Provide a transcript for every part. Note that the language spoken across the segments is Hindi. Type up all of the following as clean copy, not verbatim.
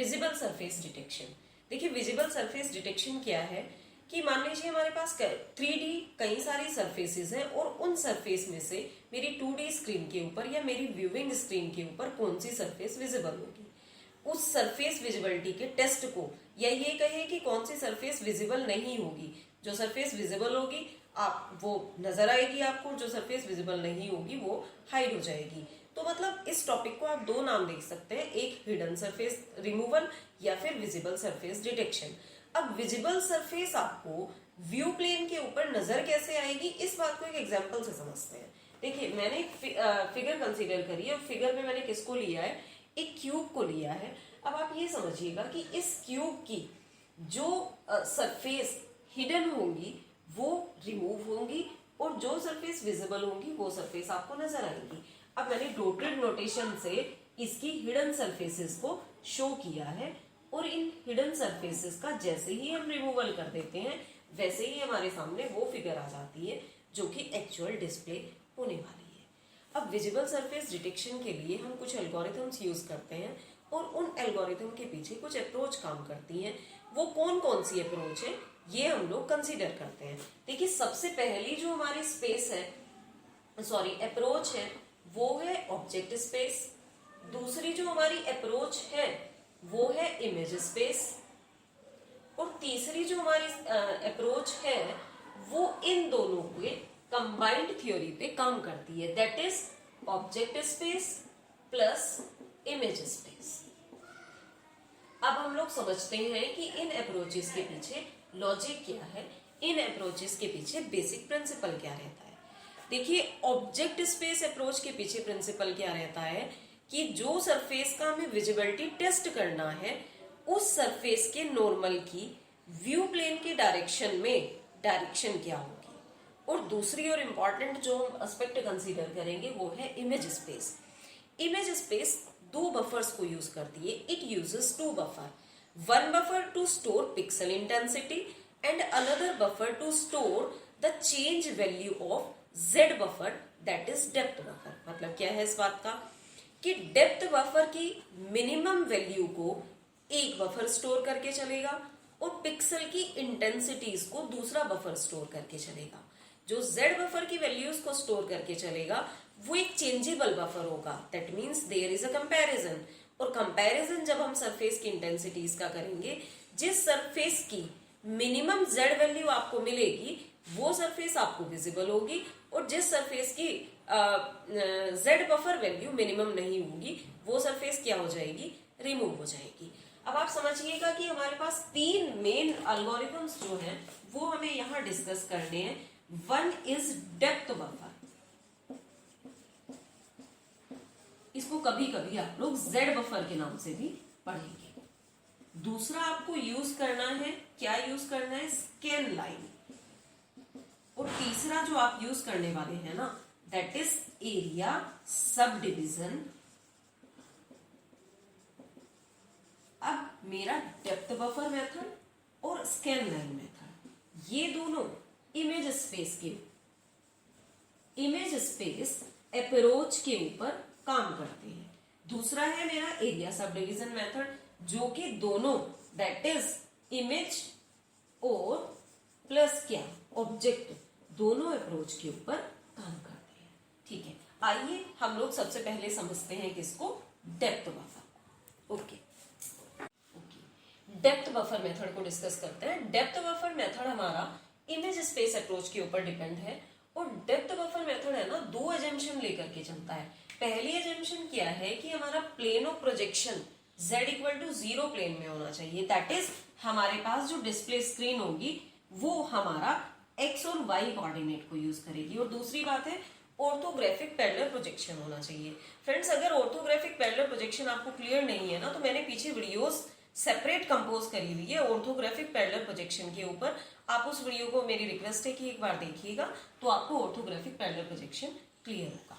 Visible surface detection. देखिए विजिबल सरफेस डिटेक्शन क्या है कि मान लीजिए हमारे पास 3D कई सारी सरफेसेस हैं और उन सरफेस में से मेरी 2D स्क्रीन के ऊपर या मेरी व्यूइंग स्क्रीन के ऊपर कौन सी सरफेस विजिबल होगी, उस सरफेस विजिबिलिटी के टेस्ट को, या ये कहें कि कौन सी सरफेस विजिबल नहीं होगी। जो सरफेस विजिबल होगी आप वो नजर आएगी आपको, जो सरफेस विजिबल नहीं होगी वो हाइड हो जाएगी। तो मतलब इस टॉपिक को आप दो नाम देख सकते हैं, एक हिडन सरफेस रिमूवल या फिर विजिबल सरफेस डिटेक्शन। अब विजिबल सरफेस आपको व्यू प्लेन के ऊपर नजर कैसे आएगी, इस बात को एक एग्जांपल से समझते हैं। देखिए मैंने एक फिगर कंसीडर करी है, फिगर में मैंने किसको लिया है, एक क्यूब को लिया है। अब आप ये समझिएगा कि इस क्यूब की जो सरफेस हिडन होंगी वो रिमूव होंगी और जो सरफेस विजिबल होंगी वो सरफेस आपको नजर आएगी। अब मैंने डॉटेड नोटेशन से इसकी हिडन सरफेसेस को शो किया है और इन हिडन सरफेसेस का जैसे ही हम रिमूवल कर देते हैं वैसे ही हमारे सामने वो फिगर आ जाती है जो कि एक्चुअल डिस्प्ले होने वाली है। अब विजिबल सरफेस डिटेक्शन के लिए हम कुछ एल्गोरिथम्स यूज करते हैं और उन एल्गोरिथम के पीछे कुछ अप्रोच काम करती हैं। वो कौन कौन सी अप्रोच है ये हम लोग कंसीडर करते हैं। देखिए सबसे पहली जो हमारी स्पेस है, अप्रोच है वो है ऑब्जेक्ट स्पेस। दूसरी जो हमारी अप्रोच है वो है इमेज स्पेस और तीसरी जो हमारी अप्रोच है वो इन दोनों के कंबाइंड थ्योरी पे काम करती है, that is object space plus image space. अब हम लोग समझते हैं कि इन अप्रोचेस के पीछे लॉजिक क्या है, इन अप्रोचेस के पीछे बेसिक प्रिंसिपल क्या रहता है। देखिए ऑब्जेक्ट स्पेस अप्रोच के पीछे प्रिंसिपल क्या रहता है कि जो सरफेस का हमें विजिबिलिटी टेस्ट करना है उस सरफेस के नॉर्मल की व्यू प्लेन के डायरेक्शन में डायरेक्शन क्या होगी। और दूसरी और इंपॉर्टेंट जो हम एस्पेक्ट कंसीडर करेंगे वो है इमेज स्पेस। इमेज स्पेस दो बफर्स को यूज करती है, it uses two buffer, one buffer to store pixel intensity and another buffer to store the change value of z buffer that is depth buffer. मतलब क्या है इस बात का कि डेप्थ बफर की मिनिमम वैल्यू को एक बफर स्टोर करके चलेगा और पिक्सल की इंटेंसिटीज को दूसरा बफर स्टोर करके चलेगा। जो जेड बफर की वैल्यूज को स्टोर करके चलेगा वो एक चेंजेबल बफर होगा, that means there is a comparison. और कंपैरिजन जब हम सरफेस की इंटेंसिटीज का करेंगे, जिस सरफेस की मिनिमम जेड वैल्यू आपको मिलेगी वो सरफेस आपको विजिबल होगी और जिस सरफेस की जेड बफर वैल्यू मिनिमम नहीं होगी वो सरफेस क्या हो जाएगी, रिमूव हो जाएगी। अब आप समझिएगा कि हमारे पास तीन मेन एल्गोरिथम्स जो हैं वो हमें यहाँ डिस्कस करने हैं। वन इज डेप्थ बफर, इसको कभी कभी आप लोग जेड बफर के नाम से भी पढ़ेंगे। दूसरा आपको यूज करना है, क्या यूज करना है, स्कैन लाइन। और तीसरा जो आप यूज करने वाले हैं ना that is area sub division. अब मेरा डेप्थ बफर मेथड और स्कैन लाइन मेथड ये दोनों इमेज स्पेस अप्रोच के ऊपर काम करते हैं। दूसरा है मेरा एरिया सब डिविजन मेथड जो कि दोनों दैट इज इमेज और प्लस क्या ऑब्जेक्ट दोनों अप्रोच के ऊपर काम करते हैं। ठीक है, आइए हम लोग सबसे पहले समझते हैं किसको, depth buffer. Okay, depth buffer method को डिस्कस करते हैं। डेप्थ बफर मेथड हमारा इमेज स्पेस अप्रोच के ऊपर डिपेंड है और डेप्थ बफर मेथड है ना दो एजम्पशन लेकर के चलता है। पहली एजम्पशन क्या है कि हमारा plane of projection z equal to 0 plane में होना चाहिए, दैट इज हमारे पास जो डिस्प्ले स्क्रीन होगी वो हमारा x और y कोऑर्डिनेट को यूज करेगी। और दूसरी बात है ऑर्थोग्राफिक पैरेलल प्रोजेक्शन होना चाहिए। फ्रेंड्स अगर ऑर्थोग्राफिक पैरेलल प्रोजेक्शन आपको क्लियर नहीं है ना तो मैंने पीछे वीडियोस सेपरेट कंपोज करी हुई है ऑर्थोग्राफिक पैरेलल प्रोजेक्शन के ऊपर, आप उस वीडियो को मेरी रिक्वेस्ट है कि एक बार देखिएगा तो आपको ऑर्थोग्राफिक पैरेलल प्रोजेक्शन क्लियर होगा।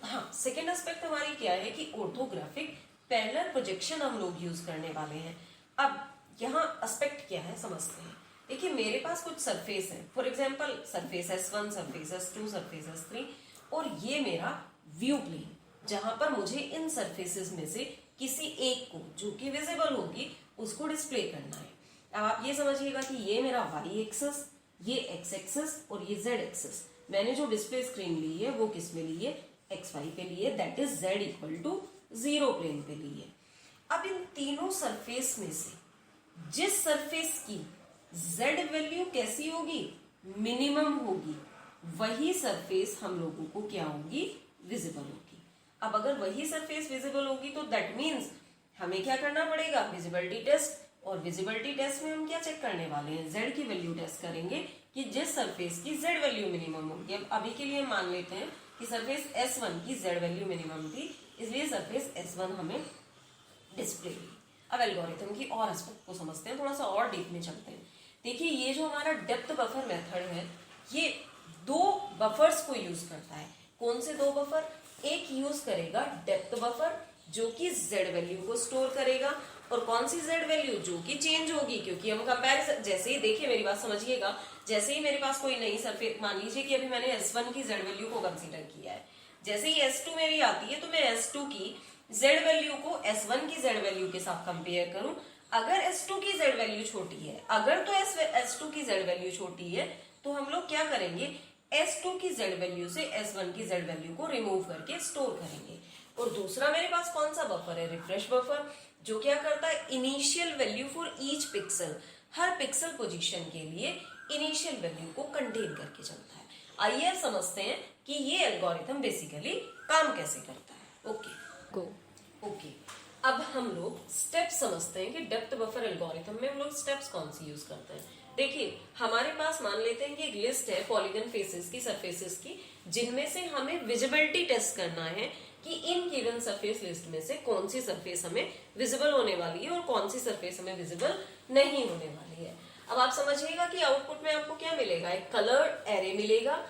हाँ, सेकेंड एस्पेक्ट हमारी क्या है कि ऑर्थोग्राफिक पैरेलल प्रोजेक्शन हम लोग यूज करने वाले हैं। अब यहाँ एस्पेक्ट क्या है समझते हैं। देखिए मेरे पास कुछ सरफेस है, for example surface S1, surface S2, surface S3 और ये मेरा व्यू प्लेन जहां पर मुझे इन सरफेसेस में से किसी एक को जो कि विजिबल होगी उसको डिस्प्ले करना है। अब आप ये समझिएगा कि ये मेरा y एक्सिस, ये x एक्सिस और ये z एक्सिस, मैंने जो डिस्प्ले स्क्रीन ली है वो किस में ली है, xy पे ली है, that is z equal to 0 plane पे ली है। अब इन तीनों सरफेस में से जिस सरफेस की z वैल्यू कैसी होगी, मिनिमम होगी, वही सरफेस हम लोगों को क्या होगी, विजिबल होगी। अब अगर वही सरफेस विजिबल होगी तो दैट मीन्स हमें क्या करना पड़ेगा, विजिबिलिटी टेस्ट। और विजिबिलिटी टेस्ट में हम क्या चेक करने वाले हैं, z की वैल्यू टेस्ट करेंगे कि जिस सरफेस की z वैल्यू मिनिमम होगी। अब अभी के लिए मान लेते हैं कि सरफेस S1 की z वैल्यू मिनिमम थी, इसलिए सरफेस S1 हमें डिस्प्ले हुई। अब एल्गोरिथम की और एस्पेक्ट को समझते हैं, थोड़ा सा और डीप में चलते हैं। देखिए ये जो हमारा डेप्थ बफर मेथड है, ये दो बफर्स को यूज करता है। कौन से दो बफर, एक यूज करेगा डेप्थ बफर जो कि z वैल्यू को स्टोर करेगा, और कौन सी z वैल्यू, जो कि चेंज होगी, क्योंकि हम कंपैरिजन, जैसे ही देखिए मेरी बात समझिएगा, जैसे ही मेरे पास कोई नई सरफेस, मान लीजिए कि अभी मैंने S1 की z वैल्यू को कंसीडर किया है, जैसे ही S2 मेरी आती है तो मैं S2 की z वैल्यू को S1 की z वैल्यू के साथ कंपेयर करूं। अगर S2 की z वैल्यू छोटी है, अगर तो S2 की z वैल्यू छोटी है तो हम लोग क्या करेंगे, S2 की z वैल्यू से S1 की z वैल्यू को रिमूव करके स्टोर करेंगे। और दूसरा मेरे पास कौन सा बफर है, रिफ्रेश बफर, जो क्या करता है, initial value for each pixel, her pixel position के लिए इनिशियल वैल्यू को कंटेन करके चलता है। आइए अब समझते हैं कि ये एल्गोरिथम बेसिकली काम कैसे करता है। ओके, अब हम लोग स्टेप समझते हैं कि डेप्थ बफर एल्गोरिथम में हम लोग स्टेप्स कौन सी यूज करते हैं। देखिए हमारे पास मान लेते हैं कि एक लिस्ट है पॉलीगन फेसेस की, सरफेसेस की, जिनमें से हमें विजिबिलिटी टेस्ट करना है कि इन गिवन सरफेस लिस्ट में से कौन सी सरफेस हमें विजिबल होने वाली है और कौन सी सरफेस हमें विजिबल नहीं होने वाली है। अब आप समझिएगा कि आउटपुट में आपको क्या मिलेगा, एक कलर्ड एरे मिलेगा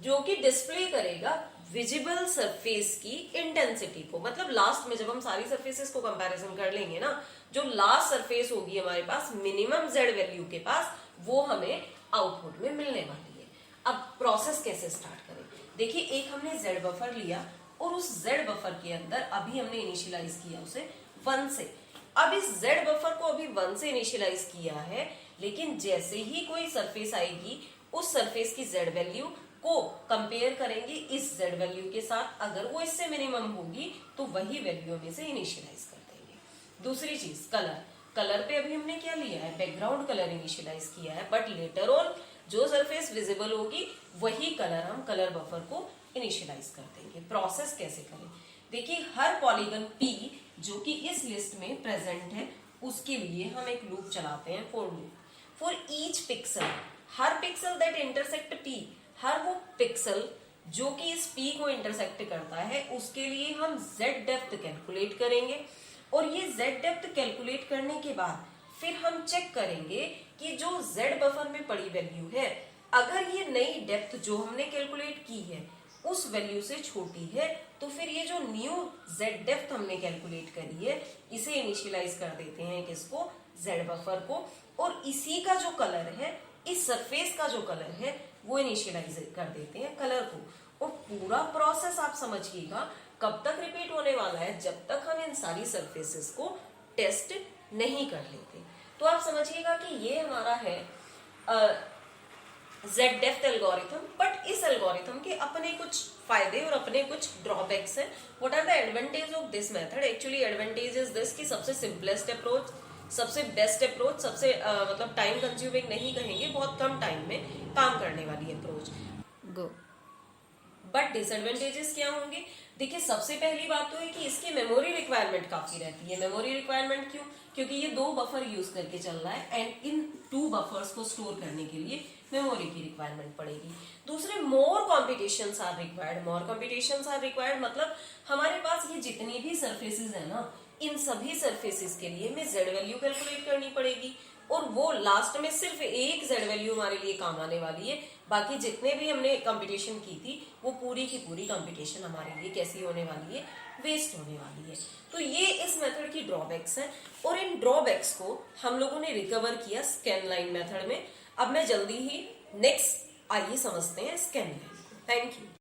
जो कि डिस्प्ले करेगा विजिबल सरफेस की इंटेंसिटी को। मतलब लास्ट में जब हम सारी सरफेसेस को कंपैरिजन कर लेंगे ना, जो लास्ट सरफेस होगी हमारे पास मिनिमम z वैल्यू के पास, वो हमें आउटपुट में मिलने वाली है। अब प्रोसेस कैसे स्टार्ट करें, देखिए एक हमने z बफर लिया और उस z बफर के अंदर अभी हमने इनिशियलाइज किया उसे 1 से। अब इस z बफर को अभी 1 से इनिशियलाइज किया है, लेकिन जैसे ही कोई सरफेस आएगी उस सरफेस की z वैल्यू को कंपेयर करेंगे इस z वैल्यू के साथ, अगर वो इससे मिनिमम होगी तो वही वैल्यू में से इनिशियलाइज कर देंगे। दूसरी चीज कलर पे अभी हमने क्या लिया है, बैकग्राउंड कलर इनिशियलाइज किया है, बट लेटर ऑन जो सरफेस विजिबल होगी वही कलर हम कलर बफर को इनिशियलाइज कर देंगे। प्रोसेस कैसे करें, देखिए हर पॉलीगन P जो कि इस लिस्ट में प्रेजेंट है उसके लिए हम एक लूप चलाते हैं, for loop, for each pixel, her pixel that intersect P, हर वो पिक्सल जो कि इस P को इंटरसेक्ट करता है उसके लिए हम z डेप्थ कैलकुलेट करेंगे। और ये z डेप्थ कैलकुलेट करने के बाद फिर हम चेक करेंगे कि जो z बफर में पड़ी वैल्यू है, अगर ये नई डेप्थ जो हमने कैलकुलेट की है उस वैल्यू से छोटी है तो फिर ये जो न्यू z डेप्थ हमने कैलकुलेट करी है इसे इनिशियलाइज कर देते हैं किसको, z बफर को, और इसी का जो कलर है, इस सरफेस का जो कलर है वो इनिशियलाइज कर देते हैं कलर को। और पूरा प्रोसेस आप समझिएगा कब तक रिपीट होने वाला है, जब तक हम इन सारी सरफेसेस को टेस्ट नहीं कर लेते। तो आप समझिएगा कि ये हमारा है z डेप्थ एल्गोरिथम। बट इस एल्गोरिथम के अपने कुछ फायदे और अपने कुछ ड्रॉबैक्स हैं। What are the advantage of this method, actually advantage is this कि सबसे सिंपलेस्ट अप्रोच, सबसे बेस्ट अप्रोच, सबसे मतलब टाइम कंज्यूमिंग नहीं कहेंगे, बहुत कम टाइम में काम करने वाली अप्रोच। बट डिसएडवांटेजेस क्या होंगे, देखिए सबसे पहली बात तो है कि इसकी मेमोरी रिक्वायरमेंट काफी रहती है। मेमोरी रिक्वायरमेंट क्यों, क्योंकि ये दो बफर यूज करके चल रहा है एंड इन 2 बफर्स को स्टोर करने के लिए मेमोरी की रिक्वायरमेंट पड़ेगी। दूसरे more computations are required, more computations are required मतलब हमारे पास ये जितनी भी सरफेसेस है ना, इन सभी सरफेसेस के लिए हमें z वैल्यू कैलकुलेट करनी पड़ेगी और वो लास्ट में सिर्फ एक z वैल्यू हमारे लिए काम आने वाली है। बाकी जितने भी हमने कंपटीशन की थी वो पूरी की पूरी कंपटीशन हमारे लिए कैसी होने वाली है, वेस्ट होने वाली है। तो ये इस मेथड की ड्रॉबैक्स हैं और इन ड्रॉबैक्स को हम लोगों ने रिकवर किया स्कैन लाइन मेथड में। अब मैं जल्दी ही नेक्स्ट आइए समझते हैं स्कैन लाइन। Thank you.